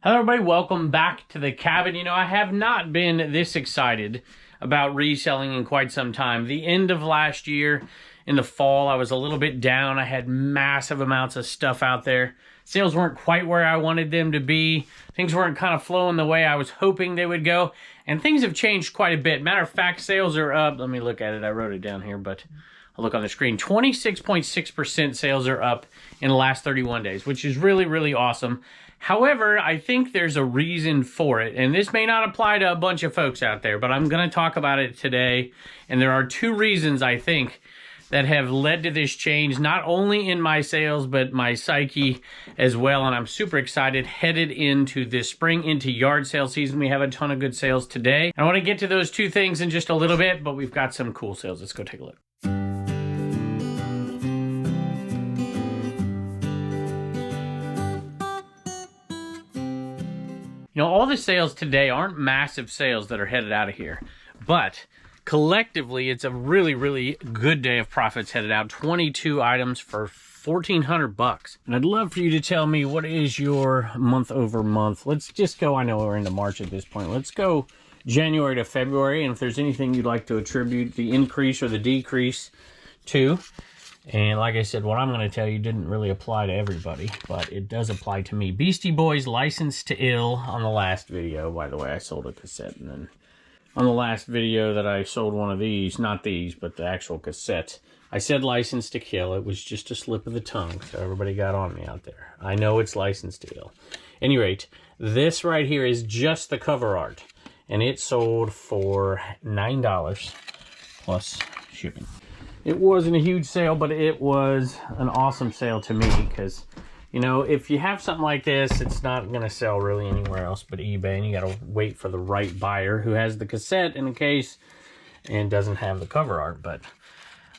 Hello everybody, welcome back to the cabin. You know, I have not been this excited about reselling in quite some time. The end of last year, in the fall, I was a little bit down. I had massive amounts of stuff out there. Sales weren't quite where I wanted them to be. Things weren't kind of flowing the way I was hoping they would go. And things have changed quite a bit. Matter of fact, sales are up. Let me look at it. I wrote it down here, but I'll look on the screen. 26.6% sales are up in the last 31 days, which is really, really awesome. However, I think there's a reason for it, and this may not apply to a bunch of folks out there, but I'm going to talk about it today, and there are two reasons, I think, that have led to this change, not only in my sales, but my psyche as well, and I'm super excited headed into this spring, into yard sale season. We have a ton of good sales today. I want to get to those two things in just a little bit, but we've got some cool sales. Let's go take a look. You know, all the sales today aren't massive sales that are headed out of here, but collectively, it's a really, really good day of profits headed out. 22 items for $1,400. And I'd love for you to tell me, what is your month over month? Let's just go, I know we're into March at this point. Let's go January to February, and if there's anything you'd like to attribute the increase or the decrease to. And like I said, what I'm going to tell you didn't really apply to everybody, but it does apply to me. Beastie Boys, Licensed to Ill on the last video. By the way, I sold a cassette, and then on the last video that I sold one of these, not these, but the actual cassette, I said Licensed to Kill. It was just a slip of the tongue, so everybody got on me out there. I know it's Licensed to Ill. At any rate, this right here is just the cover art, and it sold for $9 plus shipping. It wasn't a huge sale, but it was an awesome sale to me because, you know, if you have something like this, it's not going to sell really anywhere else but eBay, and you got to wait for the right buyer who has the cassette in the case and doesn't have the cover art. But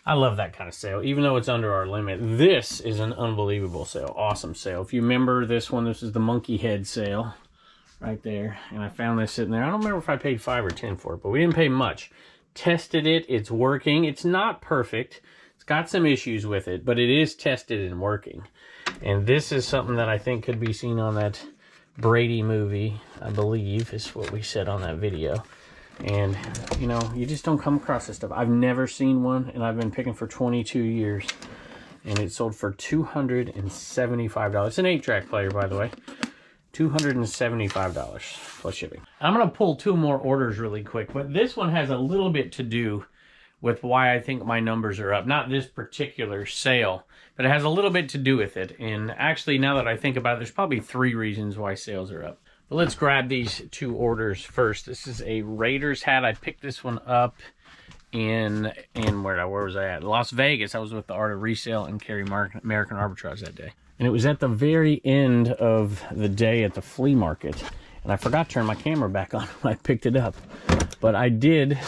I love that kind of sale, even though it's under our limit. This is an unbelievable sale, awesome sale. If you remember this one, this is the monkey head sale right there, and I found this sitting there. I don't remember if I paid $5 or $10 for it, but we didn't pay much. Tested it, it's working. It's not perfect, it's got some issues with it, but it is tested and working. And this is something that I think could be seen on that Brady movie, I believe is what we said on that video. And you know, you just don't come across this stuff. I've never seen one, and I've been picking for 22 years, and it sold for $275. It's an 8-track player, by the way. $275 plus shipping. I'm going to pull two more orders really quick, but this one has a little bit to do with why I think my numbers are up. Not this particular sale, but it has a little bit to do with it. And actually, now that I think about it, there's probably 3 reasons why sales are up. But let's grab these two orders first. This is a Raiders hat. I picked this one up in where was I at? Las Vegas. I was with the Art of Resale and Carry American Arbitrage that day. And it was at the very end of the day at the flea market. And I forgot to turn my camera back on when I picked it up. But I did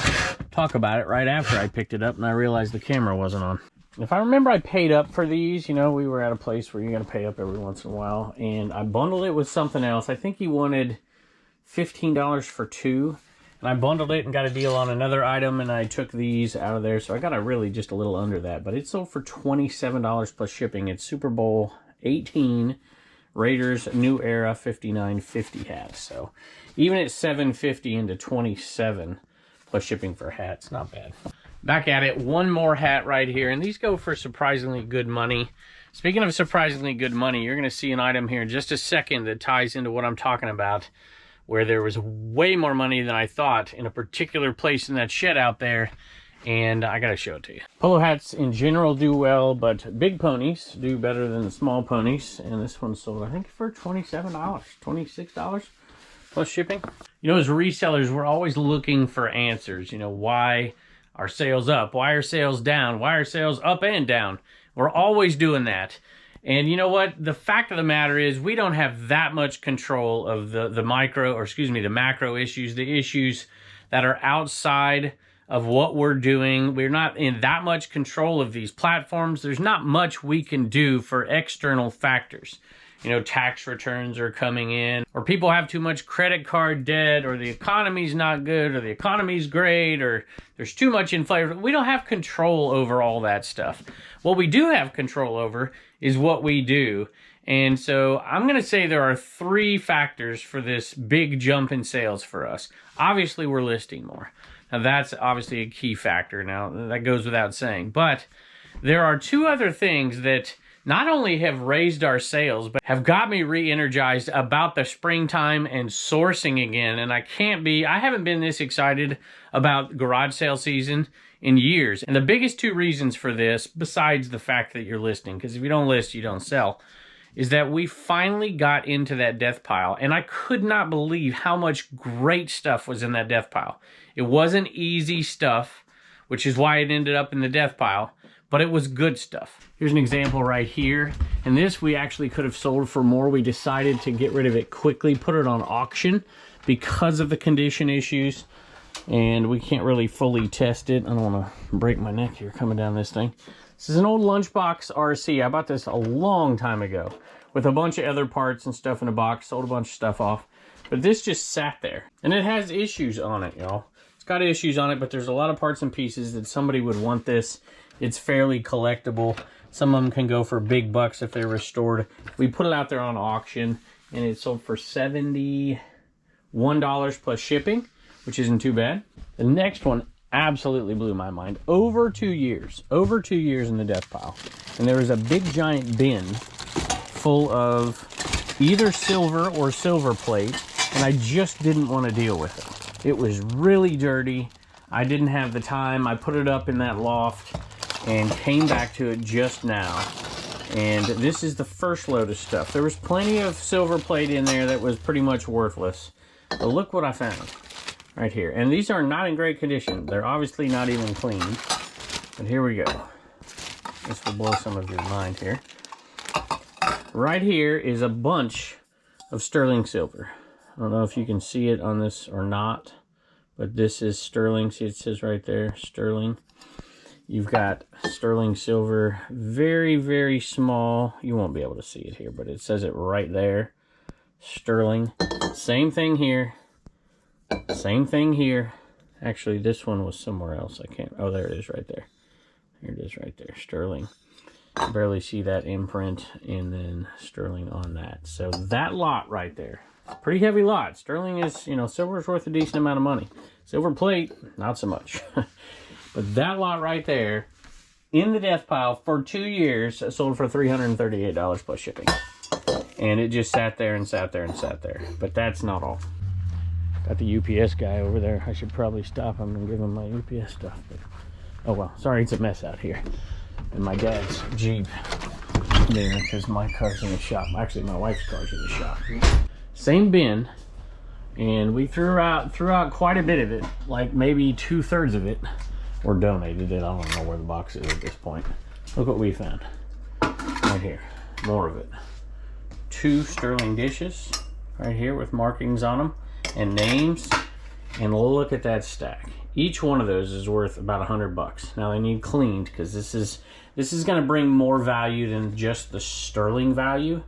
talk about it right after I picked it up, and I realized the camera wasn't on. If I remember, I paid up for these. You know, we were at a place where you got to pay up every once in a while. And I bundled it with something else. I think he wanted $15 for 2. And I bundled it and got a deal on another item, and I took these out of there. So I got really just a little under that. But it sold for $27 plus shipping. It's Super Bowl 18 Raiders New Era 5950 hat. So even at $7.50 into $27 plus shipping for hats, not bad. Back at it, one more hat right here, and these go for surprisingly good money. Speaking of surprisingly good money, you're going to see an item here in just a second that ties into what I'm talking about, where there was way more money than I thought in a particular place in that shed out there. And I gotta show it to you. Polo hats in general do well, but big ponies do better than the small ponies. And this one sold, I think, for $27, $26 plus shipping. You know, as resellers, we're always looking for answers. You know, why are sales up? Why are sales down? Why are sales up and down? We're always doing that. And you know what? The fact of the matter is, we don't have that much control of the macro issues, the issues that are outside of what we're doing. We're not in that much control of these platforms. There's not much we can do for external factors. You know, tax returns are coming in, or people have too much credit card debt, or the economy's not good, or the economy's great, or there's too much inflation. We don't have control over all that stuff. What we do have control over is what we do. And so I'm going to say there are 3 factors for this big jump in sales for us. Obviously, we're listing more. Now, that's obviously a key factor. Now, that goes without saying. But there are 2 other things that not only have raised our sales, but have got me re-energized about the springtime and sourcing again. And I haven't been this excited about garage sale season in years. And the biggest 2 reasons for this, besides the fact that you're listing, because if you don't list, you don't sell, is that we finally got into that death pile. And I could not believe how much great stuff was in that death pile. It wasn't easy stuff, which is why it ended up in the death pile, but it was good stuff. Here's an example right here. And this we actually could have sold for more. We decided to get rid of it quickly, put it on auction because of the condition issues. And we can't really fully test it. I don't want to break my neck here coming down this thing. This is an old lunchbox RC. I bought this a long time ago with a bunch of other parts and stuff in a box. Sold a bunch of stuff off. But this just sat there. And it has issues on it, y'all. It's got issues on it, but there's a lot of parts and pieces that somebody would want this. It's fairly collectible. Some of them can go for big bucks if they're restored. We put it out there on auction, and it sold for $71 plus shipping, which isn't too bad. The next one absolutely blew my mind. Over 2 years in the death pile. And there was a big giant bin full of either silver or silver plate, and I just didn't want to deal with it. It was really dirty. I didn't have the time. I put it up in that loft and came back to it just now. And this is the first load of stuff. There was plenty of silver plate in there that was pretty much worthless. But look what I found right here. And these are not in great condition. They're obviously not even clean. But here we go. This will blow some of your mind here. Right here is a bunch of sterling silver. I don't know if you can see it on this or not, but this is sterling. See, it says right there, sterling. You've got sterling silver, very, very small. You won't be able to see it here, but it says it right there. Sterling. Same thing here. Same thing here. Actually, this one was somewhere else. I can't. Oh, there it is right there. Here it is right there. Sterling. You barely see that imprint, and then sterling on that. So that lot right there. Pretty heavy lot. Sterling is, you know, silver is worth a decent amount of money. Silver plate, not so much. But that lot right there, in the death pile for 2 years, sold for $338 plus shipping. And it just sat there and sat there and sat there. But that's not all. Got the UPS guy over there. I should probably stop him and give him my UPS stuff. But, oh well, sorry, it's a mess out here. And my dad's Jeep there, because my car's in the shop. Actually, my wife's car's in the shop. Same bin. And we threw out quite a bit of it, like maybe 2/3 of it, or donated it. I don't know where the box is at this point. Look what we found right here. More of it. 2 sterling dishes right here with markings on them and names. And look at that stack. Each one of those is worth about $100. Now they need cleaned, because this is going to bring more value than just the sterling value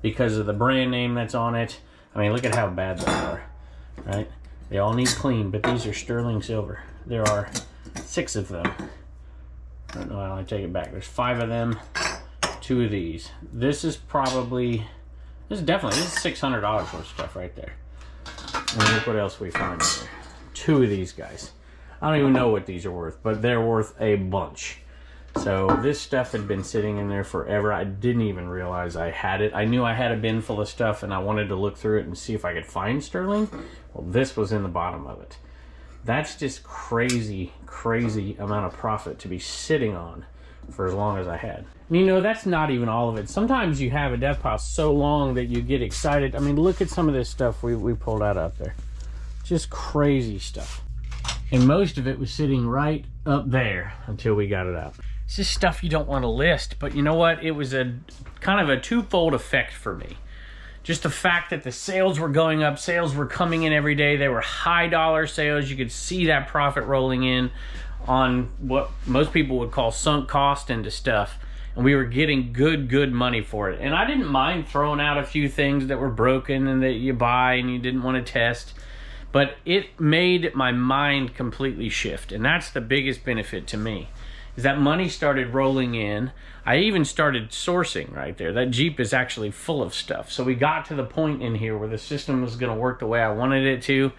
because of the brand name that's on it. I mean, look at how bad they are, right? They all need clean, but these are sterling silver. There are 6 of them. I don't know, I take it back. There's 5 of them, 2 of these. This is definitely $600 worth of stuff right there. And look what else we find here. 2 of these guys. I don't even know what these are worth, but they're worth a bunch. So this stuff had been sitting in there forever. I didn't even realize I had it. I knew I had a bin full of stuff, and I wanted to look through it and see if I could find sterling. Well, this was in the bottom of it. That's just crazy, crazy amount of profit to be sitting on for as long as I had. And you know, that's not even all of it. Sometimes you have a death pile so long that you get excited. I mean, look at some of this stuff we pulled out up there. Just crazy stuff. And most of it was sitting right up there until we got it out. It's just stuff you don't want to list, but you know what? It was a kind of a twofold effect for me. Just the fact that the sales were going up, sales were coming in every day. They were high dollar sales. You could see that profit rolling in on what most people would call sunk cost into stuff. And we were getting good money for it. And I didn't mind throwing out a few things that were broken and that you buy and you didn't want to test. But it made my mind completely shift. And that's the biggest benefit to me, is that money started rolling in. I even started sourcing right there. That Jeep is actually full of stuff. So we got to the point in here where the system was going to work the way I wanted it to,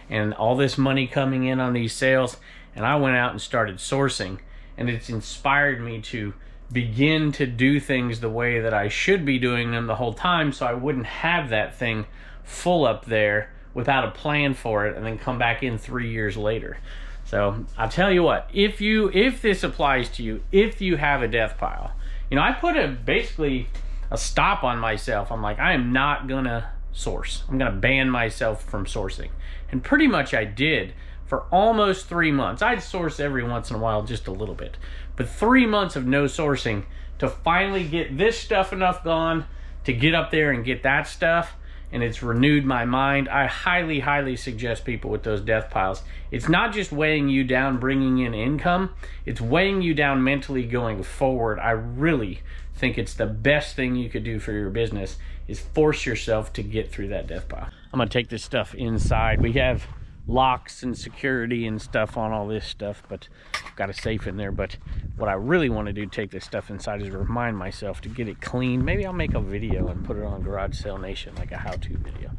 and all this money coming in on these sales, and I went out and started sourcing, and it's inspired me to begin to do things the way that I should be doing them the whole time, so I wouldn't have that thing full up there without a plan for it and then come back in 3 years later. So I'll tell you what, if this applies to you, if you have a death pile, you know, I put basically a stop on myself. I'm like, I am not gonna source. I'm gonna ban myself from sourcing. And pretty much I did for almost 3 months. I'd source every once in a while, just a little bit. But 3 months of no sourcing to finally get this stuff enough gone to get up there and get that stuff, and it's renewed my mind. I highly, highly suggest people with those death piles. It's not just weighing you down, bringing in income. It's weighing you down mentally going forward. I really think it's the best thing you could do for your business is force yourself to get through that death pile. I'm gonna take this stuff inside. We have locks and security and stuff on all this stuff, but I've got a safe in there. But what I really want to do, take this stuff inside, is remind myself to get it clean. Maybe I'll make a video and put it on Garage Sale Nation, like a how-to video.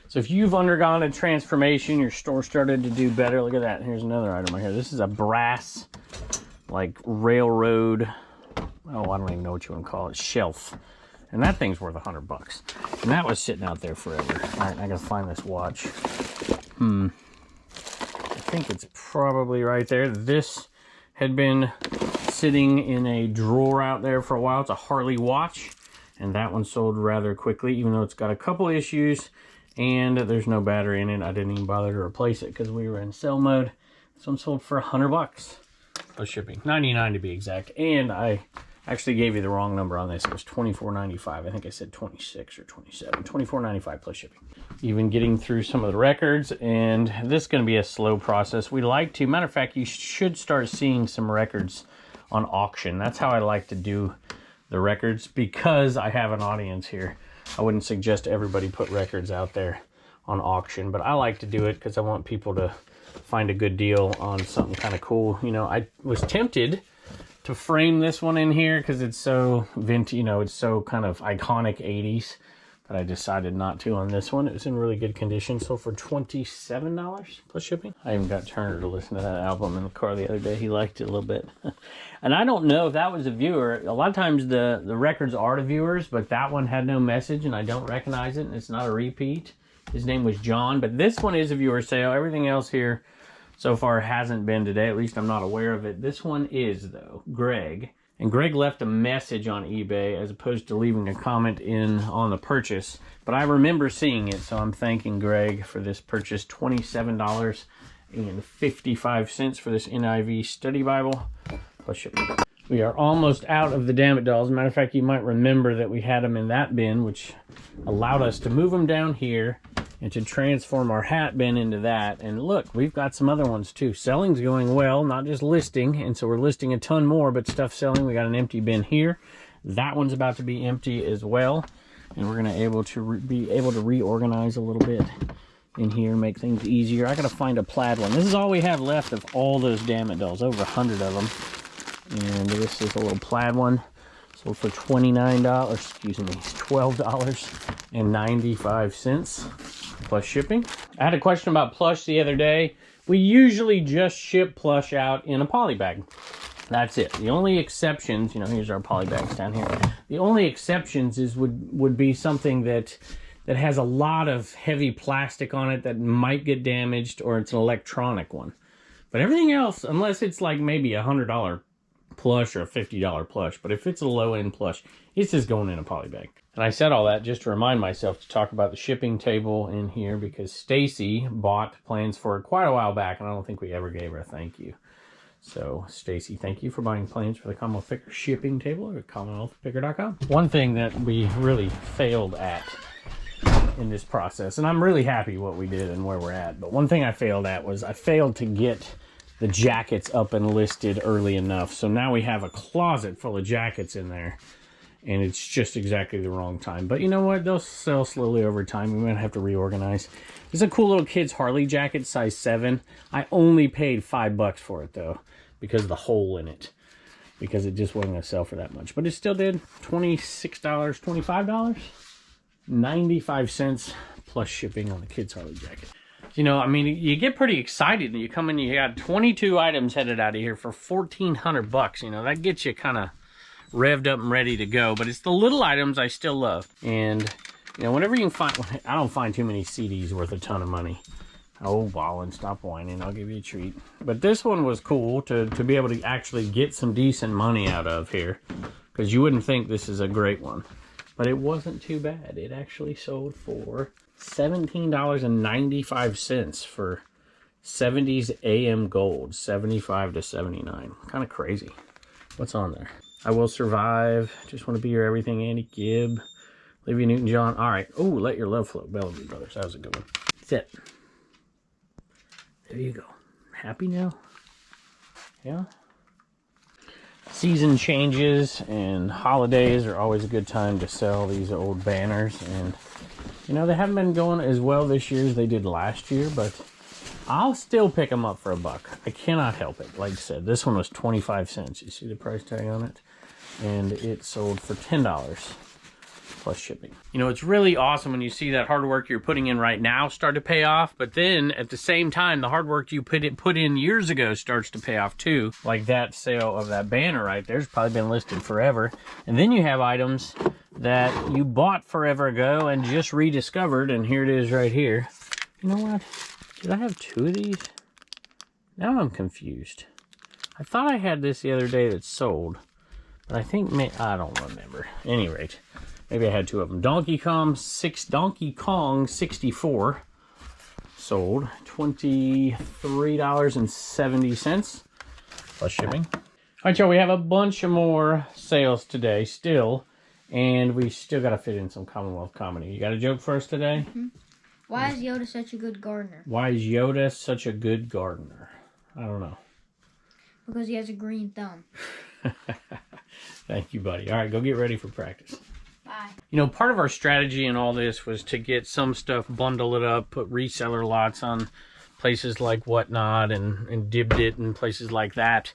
So if you've undergone a transformation, your store started to do better, look at that. Here's another item right here. This is a brass, like, railroad, oh, I don't even know what you want to call it, shelf. And that thing's worth $100. And that was sitting out there forever. All right, I gotta find this watch. I think it's probably right there. This had been sitting in a drawer out there for a while. It's a Harley watch, and that one sold rather quickly, even though it's got a couple issues and there's no battery in it. I didn't even bother to replace it because we were in sell mode. This one sold for $100 plus shipping, $99 to be exact. And I actually gave you the wrong number on this. It was $24.95. I think I said 26 or 27. $24.95 plus shipping. Even getting through some of the records, and this is going to be a slow process. We like to, matter of fact, you should start seeing some records on auction. That's how I like to do the records, because I have an audience here. I wouldn't suggest everybody put records out there on auction, but I like to do it because I want people to find a good deal on something kind of cool. You know, I was tempted to frame this one in here because it's so vintage, you know, it's so kind of iconic 80s, but I decided not to on this one. It was in really good condition. So for $27 plus shipping. I even got Turner to listen to that album in the car the other day. He liked it a little bit. And I don't know if that was a viewer. A lot of times the records are to viewers, but that one had no message and I don't recognize it, and it's not a repeat. His name was John, but this one is a viewer sale. Everything else here so far hasn't been today. At least I'm not aware of it. This one is, though, Greg. And Greg left a message on eBay as opposed to leaving a comment on the purchase. But I remember seeing it, so I'm thanking Greg for this purchase. $27.55 for this NIV study Bible plus shipping. We are almost out of the Daemon Dolls. As a matter of fact, you might remember that we had them in that bin, which allowed us to move them down here and to transform our hat bin into that. And look, we've got some other ones too. Selling's going well, not just listing. And so we're listing a ton more, but stuff selling. We got an empty bin here. That one's about to be empty as well. And we're gonna be able to reorganize a little bit in here, make things easier. I gotta find a plaid one. This is all we have left of all those Daemon Dolls, over 100 of them. And this is a little plaid one. Sold for $29, excuse me, $12.95 plus shipping. I had a question about Plush the other day. We usually just ship Plush out in a poly bag. That's it. The only exceptions, you know, here's our poly bags down here. The only exceptions would be something that has a lot of heavy plastic on it that might get damaged, or it's an electronic one. But everything else, unless it's like maybe $100 plush or a $50 plush, but if it's a low-end plush, it's just going in a poly bag. And I said all that just to remind myself to talk about the shipping table in here, because Stacy bought plans for it quite a while back, and I don't think we ever gave her a thank you. So Stacy, thank you for buying plans for the Commonwealth Picker shipping table at CommonwealthPicker.com. One thing that we really failed at in this process, and I'm really happy what we did and where we're at, but one thing I failed at was I failed to get the jackets up and listed early enough. So now we have a closet full of jackets in there, and it's just exactly the wrong time. But you know what? They'll sell slowly over time. We might have to reorganize. This is a cool little kid's Harley jacket, size 7. I only paid $5 for it, though, because of the hole in it. because it just wasn't going to sell for that much. But it still did. $26, $25, 95 cents plus shipping on the kids' Harley jacket. You know, I mean, you get pretty excited and you come in, you got 22 items headed out of here for $1,400. You know, that gets you kind of revved up and ready to go. But it's the little items I still love. And, you know, whenever you can find, I don't find too many CDs worth a ton of money. Oh, Ballin, stop whining. I'll give you a treat. But this one was cool to be able to actually get some decent money out of here. Because you wouldn't think this is a great one. But it wasn't too bad. It actually sold for $17.95 for 70s AM gold, 75 to 79. Kind of crazy. What's on there? I Will Survive. Just Want to Be Your Everything, Andy Gibb. Olivia Newton-John. All right. Oh, Let Your Love Flow. Bellamy Brothers. That was a good one. That's it. There you go. Happy now? Yeah. Season changes and holidays are always a good time to sell these old banners. And, you know, they haven't been going as well this year as they did last year, but I'll still pick them up for $1. I cannot help it. Like I said, this one was 25 cents. You see the price tag on it? And it sold for $10 plus shipping. You know, it's really awesome when you see that hard work you're putting in right now start to pay off, but then at the same time, the hard work you put in years ago starts to pay off too. Like that sale of that banner right there's probably been listed forever. And then you have items that you bought forever ago and just rediscovered, and here it is right here. You know what? Did I have 2 of these? Now I'm confused. I thought I had this the other day that sold, but I think, I don't remember. At any rate, maybe I had 2 of them. Donkey Kong 64 sold $23.70 plus shipping. All right, y'all, we have a bunch of more sales today still, and we still got to fit in some Commonwealth comedy. You got a joke for us today? Mm-hmm. Why is Yoda such a good gardener? Why is Yoda such a good gardener? I don't know. Because he has a green thumb. Thank you, buddy. All right, go get ready for practice. Bye. You know, part of our strategy in all this was to get some stuff, bundle it up, put reseller lots on places like Whatnot and Dibbed It and places like that.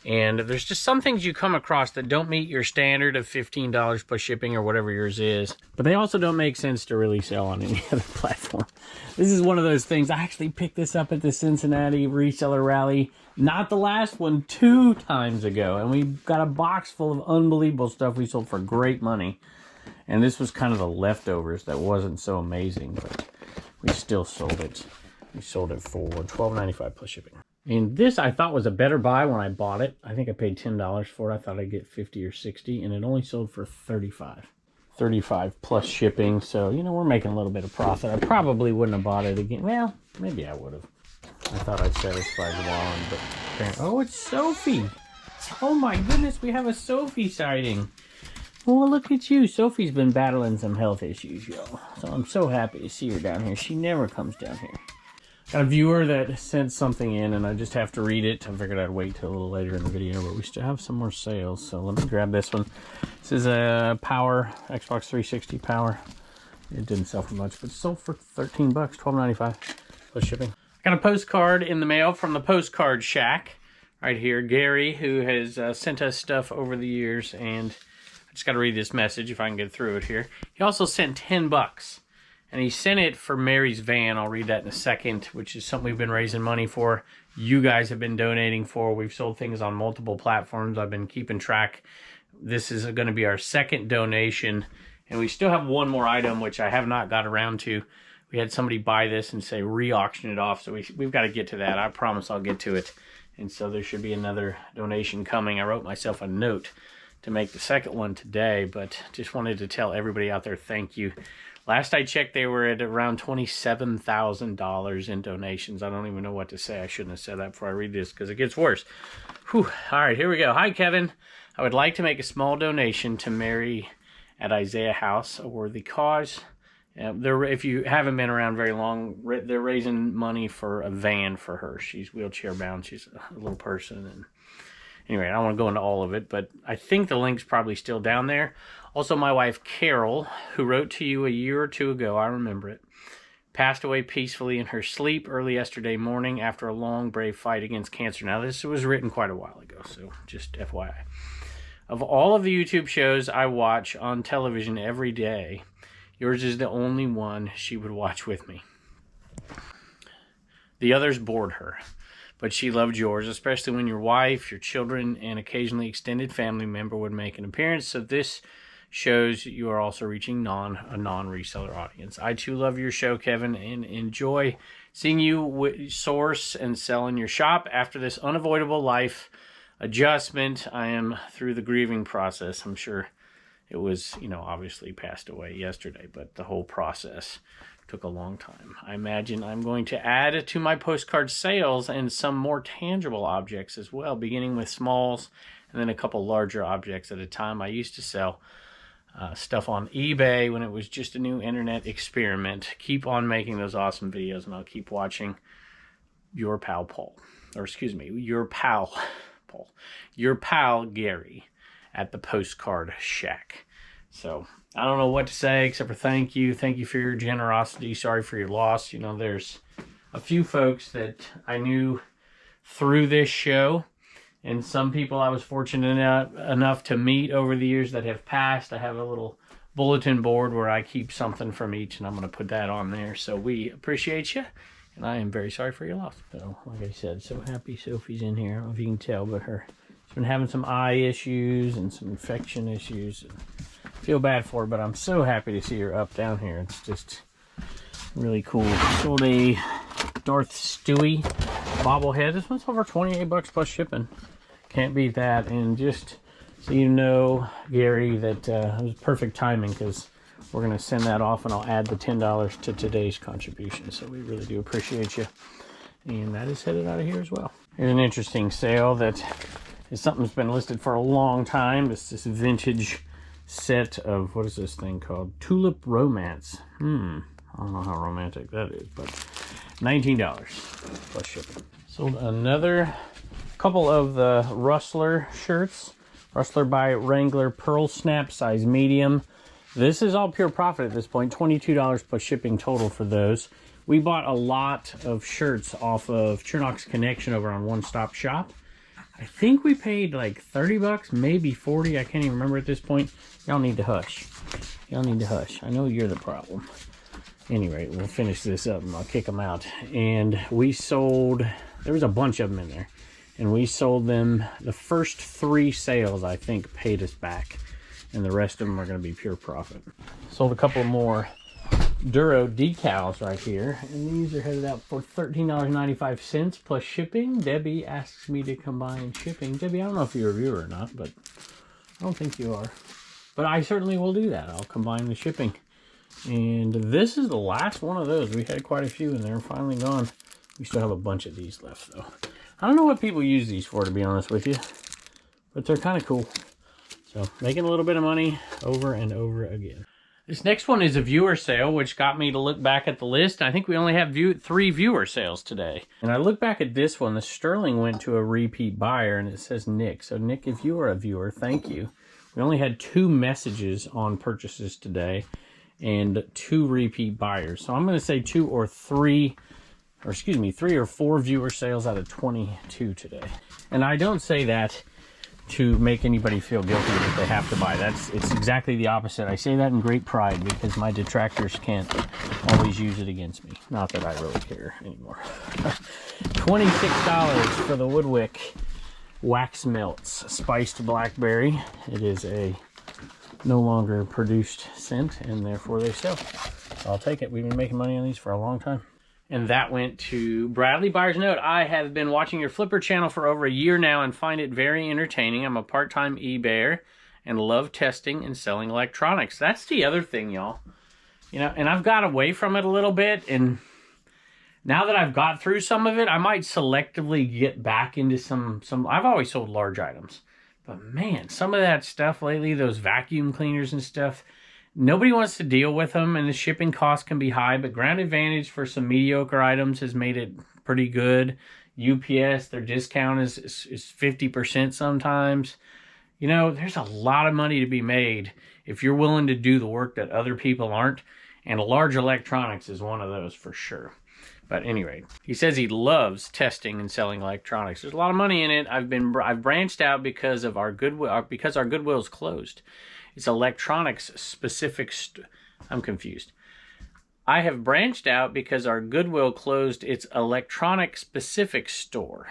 And there's just some things you come across that don't meet your standard of $15 plus shipping or whatever yours is. But they also don't make sense to really sell on any other platform. This is one of those things. I actually picked this up at the Cincinnati reseller rally. Not the last one, 2 times ago. And we got a box full of unbelievable stuff we sold for great money. And this was kind of the leftovers that wasn't so amazing. But we still sold it. We sold it for $12.95 plus shipping. And this I thought was a better buy when I bought it. I think I paid $10 for it. I thought I'd get 50 or 60, and it only sold for 35. 35 plus shipping. So, you know, we're making a little bit of profit. I probably wouldn't have bought it again. Well, maybe I would have. I thought I'd satisfy Wallen, but apparently... Oh, it's Sophie. Oh my goodness, we have a Sophie sighting. Oh, look at you. Sophie's been battling some health issues, y'all. So I'm so happy to see her down here. She never comes down here. Got a viewer that sent something in, and I just have to read it. I figured I'd wait till a little later in the video, but we still have some more sales, so let me grab this one. This is a Power, Xbox 360 Power. It didn't sell for much, but it sold for $13, $12.95 plus shipping. I got a postcard in the mail from the Postcard Shack right here. Gary, who has sent us stuff over the years, and I just got to read this message if I can get through it here. He also sent $10. And he sent it for Mary's van. I'll read that in a second, which is something we've been raising money for. You guys have been donating for. We've sold things on multiple platforms. I've been keeping track. This is going to be our 2nd donation. And we still have one more item, which I have not got around to. We had somebody buy this and say re-auction it off. So we've got to get to that. I promise I'll get to it. And so there should be another donation coming. I wrote myself a note to make the 2nd one today. But just wanted to tell everybody out there, thank you. Last I checked, they were at around $27,000 in donations. I don't even know what to say. I shouldn't have said that before I read this because it gets worse. Whew. All right, here we go. Hi, Kevin. I would like to make a small donation to Mary at Isaiah House, a worthy cause. If you haven't been around very long, they're raising money for a van for her. She's wheelchair bound. She's a little person. And anyway, I don't want to go into all of it, but I think the link's probably still down there. Also, my wife, Carol, who wrote to you a year or 2 ago, I remember it, passed away peacefully in her sleep early yesterday morning after a long, brave fight against cancer. Now, this was written quite a while ago, so just FYI. Of all of the YouTube shows I watch on television every day, yours is the only one she would watch with me. The others bored her, but she loved yours, especially when your wife, your children, and occasionally extended family member would make an appearance. So this shows you are also reaching a non-reseller audience. I too love your show, Kevin, and enjoy seeing you source and sell in your shop. After this unavoidable life adjustment, I am through the grieving process. I'm sure it was, obviously passed away yesterday, but the whole process took a long time. I imagine I'm going to add to my postcard sales and some more tangible objects as well, beginning with smalls and then a couple larger objects at a time. I used to sell stuff on eBay when it was just a new internet experiment. Keep on making those awesome videos, and I'll keep watching your pal Paul, your pal Gary at the Postcard Shack. So I don't know what to say except for thank you for your generosity. Sorry for your loss. There's a few folks that I knew through this show, and some people I was fortunate enough to meet over the years that have passed. I have a little bulletin board where I keep something from each, and I'm going to put that on there. So we appreciate you, and I am very sorry for your loss. So, like I said, so happy Sophie's in here. I don't know if you can tell, but she's been having some eye issues and some infection issues. I feel bad for her, but I'm so happy to see her up down here. It's just really cool. Sold a Darth Stewie bobblehead. This one's over 28 bucks plus shipping. Can't beat that. And just so you know, Gary, that it was perfect timing, because we're going to send that off and I'll add the $10 to today's contribution. So we really do appreciate you. And that is headed out of here as well. Here's an interesting sale that is something that's been listed for a long time. It's this vintage set of, what is this thing called? Tulip Romance. I don't know how romantic that is, but $19 plus shipping. Sold another couple of the Rustler shirts. Rustler by Wrangler Pearl Snap, size medium. This is all pure profit at this point. $22 plus shipping total for those. We bought a lot of shirts off of Chernock's Connection over on One Stop Shop. I think we paid like 30 bucks, maybe 40. I can't even remember at this point. Y'all need to hush. Y'all need to hush. I know you're the problem. Anyway, we'll finish this up and I'll kick them out. And we sold, there was a bunch of them in there. And we sold them, the first 3 sales, I think, paid us back. And the rest of them are going to be pure profit. Sold a couple more Duro decals right here. And these are headed out for $13.95 plus shipping. Debbie asks me to combine shipping. Debbie, I don't know if you're a viewer or not, but I don't think you are. But I certainly will do that. I'll combine the shipping. And this is the last one of those. We had quite a few and they're finally gone. We still have a bunch of these left though. I don't know what people use these for, to be honest with you, but they're kind of cool. So making a little bit of money over and over again. This next one is a viewer sale, which got me to look back at the list. I think we only have 3 viewer sales today. And I look back at this one, the sterling went to a repeat buyer, and it says Nick. So Nick, if you are a viewer, thank you. We only had 2 messages on purchases today and 2 repeat buyers. So I'm going to say 3 or 4 viewer sales out of 22 today. And I don't say that to make anybody feel guilty that they have to buy. It's exactly the opposite. I say that in great pride because my detractors can't always use it against me. Not that I really care anymore. $26 for the Woodwick Wax Melts Spiced Blackberry. It is a no longer produced scent, and therefore they sell. I'll take it. We've been making money on these for a long time. And that went to Bradley Byers Note. I have been watching your Flipper channel for over a year now and find it very entertaining. I'm a part-time eBayer and love testing and selling electronics. That's the other thing, y'all. And I've got away from it a little bit, and now that I've got through some of it, I might selectively get back into some I've always sold large items. But man, some of that stuff lately, those vacuum cleaners and stuff, nobody wants to deal with them, and the shipping costs can be high, but Ground Advantage for some mediocre items has made it pretty good. UPS, their discount is 50% sometimes. There's a lot of money to be made if you're willing to do the work that other people aren't. And large electronics is one of those for sure. But at any rate, he says he loves testing and selling electronics. There's a lot of money in it. I've branched out because of our Goodwill, because our Goodwill's closed. It's electronics specific. I'm confused. I have branched out because our Goodwill closed its electronic specific store.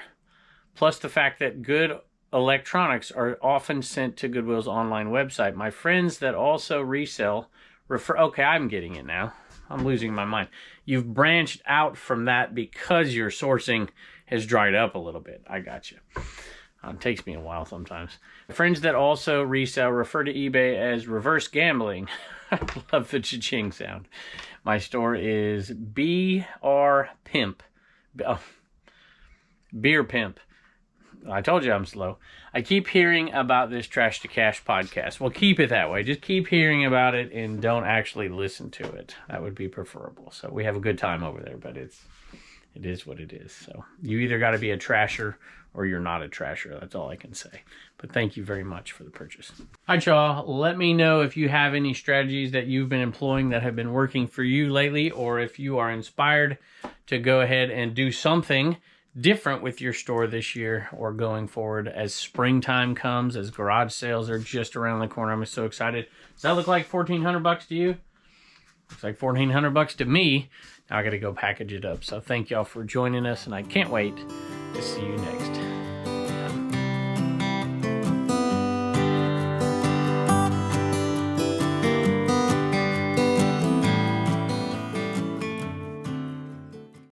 Plus the fact that good electronics are often sent to Goodwill's online website. My friends that also resell refer. Okay, I'm getting it now. I'm losing my mind. You've branched out from that because your sourcing has dried up a little bit. I got you. It takes me a while sometimes. Friends that also resell refer to eBay as reverse gambling. I love the cha-ching sound. My store is BR Pimp. Oh, Beer Pimp. I told you I'm slow. I keep hearing about this Trash to Cash podcast. Well, keep it that way. Just keep hearing about it and don't actually listen to it. That would be preferable. So we have a good time over there, but it is what it is. So you either got to be a trasher or you're not a trasher. That's all I can say. But thank you very much for the purchase. All right, y'all. Let me know if you have any strategies that you've been employing that have been working for you lately, or if you are inspired to go ahead and do something different with your store this year or going forward as springtime comes, as garage sales are just around the corner. I'm so excited. Does that look like $1,400 to you? Looks like $1,400 to me. Now I got to go package it up. So thank y'all for joining us, and I can't wait to see you next.